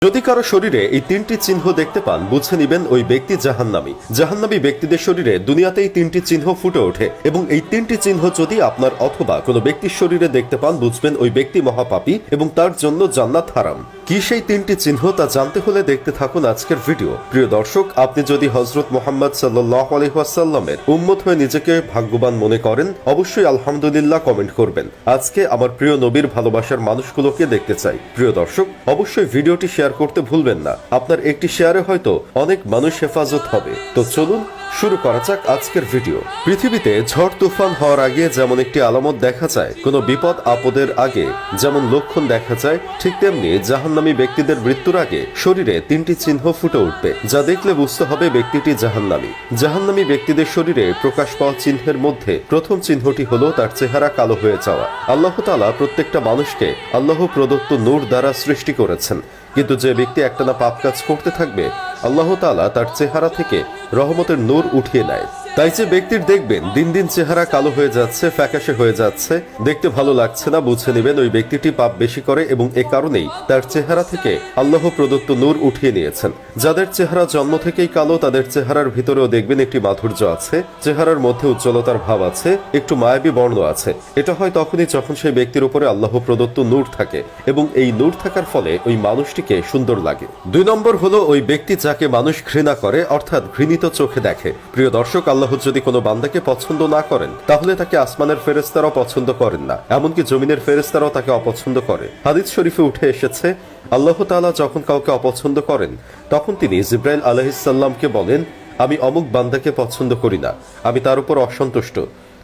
যদি কারো শরীরে এই তিনটি চিহ্ন দেখতে পান বুঝে নিবেন ওই ব্যক্তি জাহান্নামী। জাহান্নামী ব্যক্তিদের শরীরে দুনিয়াতেই তিনটি চিহ্ন ফুটে ওঠে এবং এই তিনটি চিহ্ন যদি আপনার অথবা কোনো ব্যক্তির শরীরে দেখতে পান বুঝবেন ওই ব্যক্তি মহাপাপী এবং তার জন্য জান্নাত হারাম। কি সেই তিনটি চিহ্ন তা জানতে হলে দেখতে থাকুন আজকের ভিডিও। প্রিয় দর্শক, আপনি যদি হযরত মুহাম্মদ সাল্লাল্লাহু আলাইহি ওয়াসাল্লামের উম্মত হয়ে নিজেকে ভাগ্যবান মনে করেন অবশ্যই আলহামদুলিল্লাহ কমেন্ট করবেন। আজকে আমার প্রিয় নবীর ভালোবাসার মানুষগুলোকে দেখতে চাই। প্রিয় দর্শক, অবশ্যই ভিডিওটি শেয়ার করতে ভুলবেন না। আপনার একটি শেয়ারে হয়তো অনেক মানুষ হেফাজত হবে। তো চলুন শুরু করা যাক আজকের ভিডিও। পৃথিবীতে ঝড় তুফান হওয়ার আগে যেমন একটি আলামত দেখা যায়, কোনো বিপদ আপদের আগে যেমন লক্ষণ দেখা যায়, ঠিক তেমনি জাহান্নামী ব্যক্তিদের মৃত্যুর আগে শরীরে তিনটি চিহ্ন ফুটে উঠবে, যা দেখলে বুঝতে হবে ব্যক্তিটি জাহান্নামী। জাহান্নামী ব্যক্তিদের শরীরে প্রকাশ পাওয়া চিহ্নের মধ্যে প্রথম চিহ্নটি হলো তার চেহারা কালো হয়ে যাওয়া। আল্লাহ তাআলা প্রত্যেকটা মানুষকে আল্লাহ প্রদত্ত নূর দ্বারা সৃষ্টি করেছেন, কিন্তু যে ব্যক্তি একটানা পাপ কাজ করতে থাকবে আল্লাহ তাআলা তার চেহারা থেকে রহমতের নূর উঠিয়ে নেয়। তাই যে ব্যক্তির দেখবেন দিন দিন চেহারা কালো হয়ে যাচ্ছে, ফ্যাকাশে হয়ে যাচ্ছে, দেখতে ভালো লাগছে না, বুঝে নেবেন ওই ব্যক্তিটি পাপ বেশি করে এবং এ কারণেই তার চেহারা থেকে আল্লাহ প্রদত্ত নূর উঠিয়ে নিয়েছেন। যাদের চেহারা জন্ম থেকেই কালো তাদের চেহারার ভিতরেও দেখবেন একটি মাধুর্য আছে, চেহারার মধ্যে উজ্জ্বলতার ভাব আছে, একটু মায়াবী বর্ণ আছে। এটা হয় তখনই যখন সেই ব্যক্তির উপরে আল্লাহ প্রদত্ত নূর থাকে এবং এই নূর থাকার ফলে ওই মানুষটিকে সুন্দর লাগে। 2 নম্বর হলো ওই ব্যক্তি যাকে মানুষ ঘৃণা করে, অর্থাৎ ঘৃণিত চোখে দেখে। প্রিয় দর্শক, আল্লাহ যদি কোনো বান্দাকে পছন্দ না করেন তাহলে তাকে আসমানের ফেরেশতারাও পছন্দ করেন না, এমনকি জমিনের ফেরেশতারাও তাকে অপছন্দ করে। হাদিস শরীফে উঠে এসেছে, আল্লাহ তাআলা যখন কাউকে অপছন্দ করেন তখন তিনি জিবরাইল আলাইহিস সালামকে বলেন, আমি অমুক বান্দাকে পছন্দ করি না, আমি তার উপর অসন্তুষ্ট।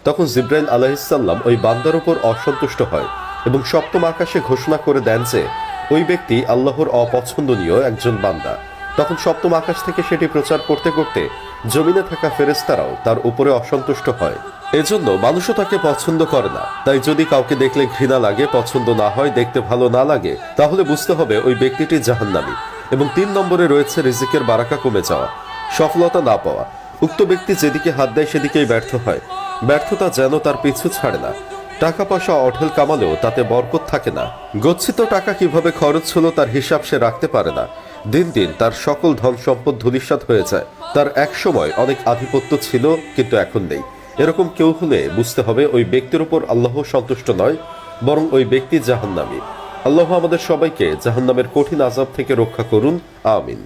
তখন জিবরাইল আলাইহিস সালাম ওই বান্দার উপর অসন্তুষ্ট হয় এবং সপ্তম আকাশে ঘোষণা করে দেন যে ওই ব্যক্তি আল্লাহর অপছন্দনীয় একজন বান্দা। তখন সপ্তম আকাশ থেকে সেটি প্রচার করতে করতে জমিনে থাকা ফেরেশতারাও তার উপরে অসন্তুষ্ট হয়। এজন্য মানুষও তাকে পছন্দ করে না। তাই যদি কাউকে দেখলে ঘৃণা লাগে, পছন্দ না হয়, দেখতে ভালো না লাগে, তাহলে বুঝতে হবে ওই ব্যক্তিটি জাহান্নামী। এবং 3 নম্বরে রয়েছে রিজিকের বারাকা কমে যাওয়া, সফলতা না পাওয়া। উক্ত ব্যক্তি যেদিকে হাত দেয় সেদিকেই ব্যর্থ হয়, ব্যর্থতা যেন তার পিছু ছাড়ে না। টাকা পয়সা অঢেল কামালেও তাতে বরকত থাকে না। গচ্ছিত টাকা কিভাবে খরচ হলো তার হিসাব সে রাখতে পারে না। দিন দিন তার সকল ধন সম্পদ ধূলিসাৎ হয়ে যায়। তার এক সময় অনেক আধিপত্য ছিল কিন্তু এখন নেই। এরকম কেউ হলে বুঝতে হবে ওই ব্যক্তির উপর আল্লাহ সন্তুষ্ট নয়, বরং ওই ব্যক্তি জাহান্নামী। আল্লাহ আমাদের সবাইকে জাহান্নামের কঠিন আযাব থেকে রক্ষা করুন, আমিন।